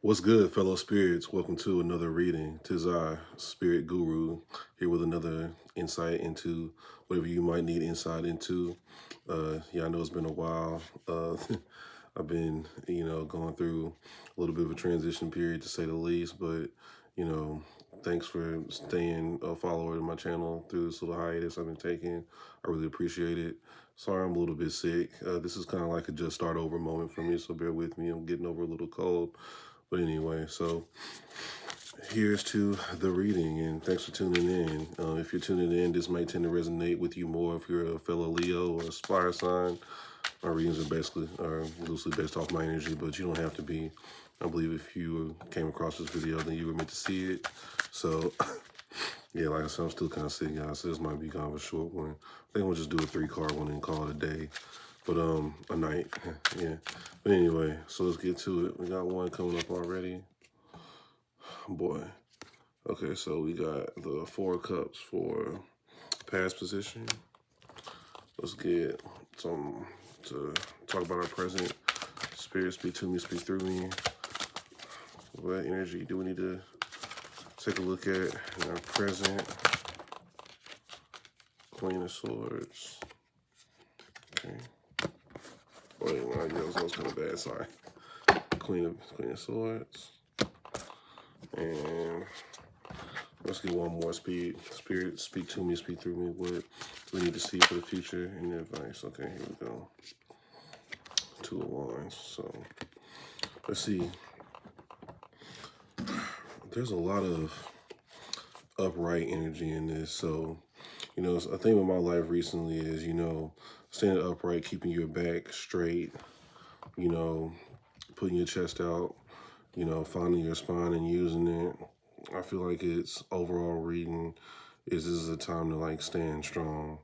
What's good, fellow spirits? Welcome to another reading. Tis I, Spirit Guru, here with another insight into whatever you might need insight into. Yeah, I know it's been a while. I've been, going through a little bit of a transition period to say the least, but, you know, thanks for staying a follower to my channel through this little hiatus I've been taking. I really appreciate it. Sorry, I'm a little bit sick. This is kind of like a just start over moment for me, so bear with me. I'm getting over a little cold. But anyway, so here's to the reading, and thanks for tuning in. If you're tuning in, this might tend to resonate with you more if you're a fellow Leo or a fire sign. My readings are loosely based off my energy, but you don't have to be. I believe if you came across this video, then you were meant to see it. So, yeah, like I said, I'm still kind of sick, guys, so this might be kind of a short one. I think we'll just do a 3-card one and call it a day. But, a night, yeah. But anyway, so let's get to it. We got one coming up already. Boy. Okay, so we got the 4 of Cups for past position. Let's get some to talk about our present. Spirit, speak to me, speak through me. What energy do we need to take a look at in our present? Queen of Swords. Okay. Wait, yeah, that was kind of bad, sorry. Queen of Swords. And let's get one more speed. Spirit, speak to me, speak through me. What we need to see for the future and advice. Okay, here we go. 2 of Wands. So let's see. There's a lot of upright energy in this. So, a thing with my life recently is, standing upright, keeping your back straight, putting your chest out, finding your spine and using it. I feel like it's overall reading is this is a time to like stand strong.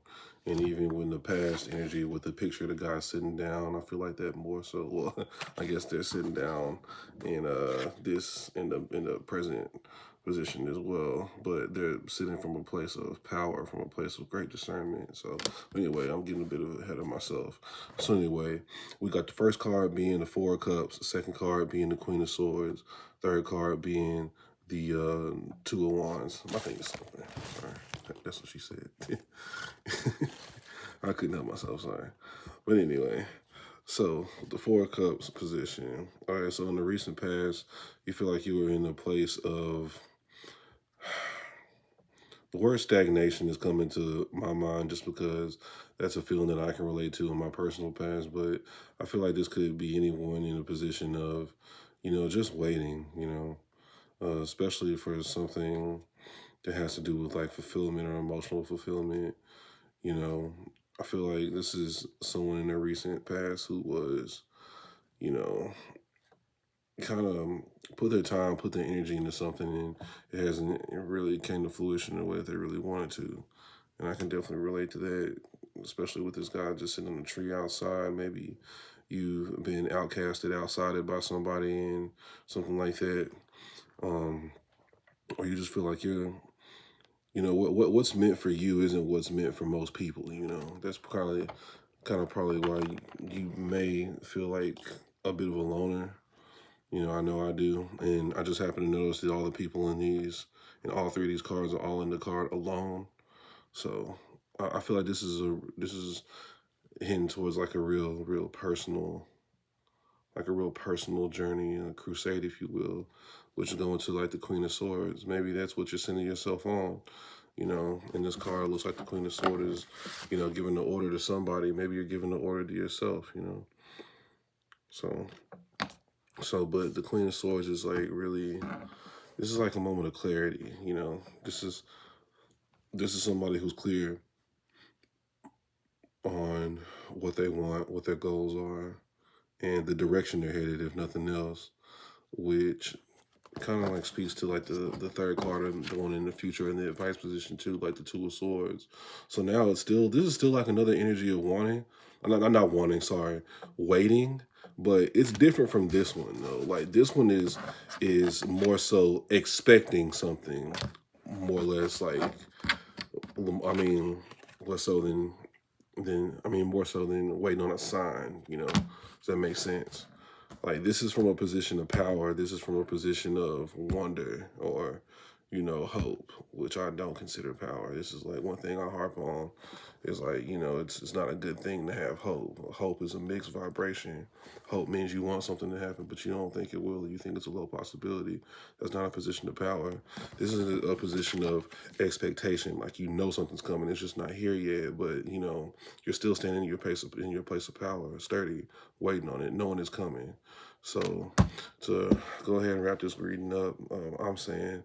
And even when the past energy with the picture of the guy sitting down, I feel like that more so. Well, I guess they're sitting down in this in the present position as well, but they're sitting from a place of power, from a place of great discernment. So anyway, I'm getting a bit ahead of myself. So anyway, we got the first card being the 4 of Cups, the second card being the Queen of Swords, third card being the 2 of Wands. My thing is something. Sorry. That's what she said. I couldn't help myself, sorry. But anyway, so the 4 of Cups position. All right, so in the recent past, you feel like you were in a place of, the word stagnation is coming to my mind just because that's a feeling that I can relate to in my personal past. But I feel like this could be anyone in a position of, just waiting, especially for something that has to do with like fulfillment or emotional fulfillment. You know, I feel like this is someone in the recent past who was, you know, kind of put their time, put their energy into something, and it hasn't really came to fruition the way that they really wanted to. And I can definitely relate to that, especially with this guy just sitting in a tree outside. Maybe you've been outcasted, outsided by somebody and something like that. Or you just feel like what's meant for you isn't what's meant for most people. That's kind of probably why you may feel like a bit of a loner. I know I do, and I just happen to notice that all the people in all 3 of these cards are all in the card alone. So I feel like this is heading towards like a real personal, like a real personal journey, a crusade, if you will, which is going to like the Queen of Swords. Maybe that's what you're sending yourself on. In this card, it looks like the Queen of Swords is, giving the order to somebody. Maybe you're giving the order to yourself, but the Queen of Swords is like really, this is like a moment of clarity, This is somebody who's clear on what they want, what their goals are, and the direction they're headed, if nothing else, which kind of like speaks to like the third card and going in the future in the advice position too, like the 2 of Swords. So now this is still like another energy of wanting. Not wanting, sorry, waiting. But it's different from this one though. Like this one is more so expecting something, more or less like, I mean, less so than more so than waiting on a sign, Does that make sense? Like, this is from a position of power. This is from a position of wonder or, hope, which I don't consider power. This is like one thing I harp on is like, it's not a good thing to have hope. Hope is a mixed vibration. Hope means you want something to happen, but you don't think it will. You think it's a low possibility. That's not a position of power. This is a position of expectation. Like, something's coming. It's just not here yet, but you're still standing in your place of power, sturdy, waiting on it, knowing it's coming. So to go ahead and wrap this reading up, I'm saying,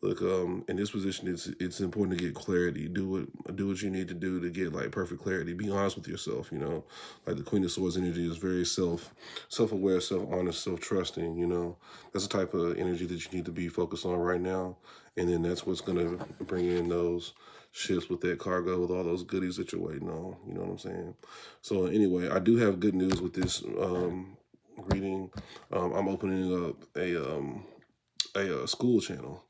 look, in this position, it's important to get clarity. Do what you need to do to get like perfect clarity. Be honest with yourself. Like the Queen of Swords energy is very self-aware, self-honest, self-trusting. That's the type of energy that you need to be focused on right now. And then that's what's gonna bring in those ships with that cargo, with all those goodies that you're waiting on. You know what I'm saying? So anyway, I do have good news with this reading. I'm opening up a school channel,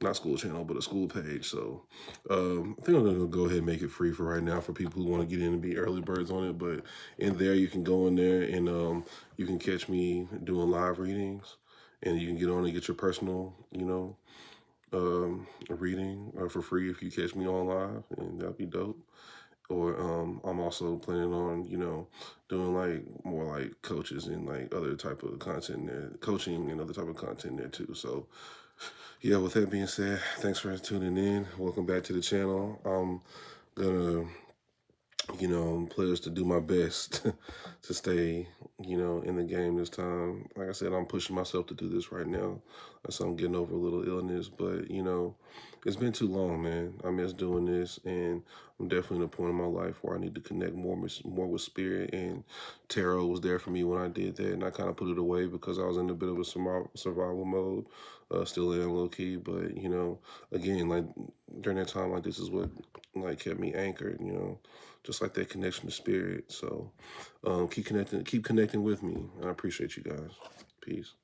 not school channel, but a school page. So I think I'm gonna go ahead and make it free for right now for people who want to get in and be early birds on it. But in there, you can go in there and you can catch me doing live readings, and you can get on and get your personal, reading for free if you catch me on live, and that'd be dope. Or I'm also planning on, doing like more like coaches and like other type of content there, coaching and other type of content there too. So yeah, with that being said, thanks for tuning in. Welcome back to the channel. I'm gonna, pledge to do my best to stay, in the game this time. Like I said, I'm pushing myself to do this right now. So I'm getting over a little illness, but it's been too long, man. I miss doing this, and I'm definitely at a point in my life where I need to connect more with spirit. And tarot was there for me when I did that, and I kind of put it away because I was in a bit of a survival mode. Still am low key, but again, like during that time, like this is what like kept me anchored. Just like that connection to spirit. So keep connecting with me. I appreciate you guys. Peace.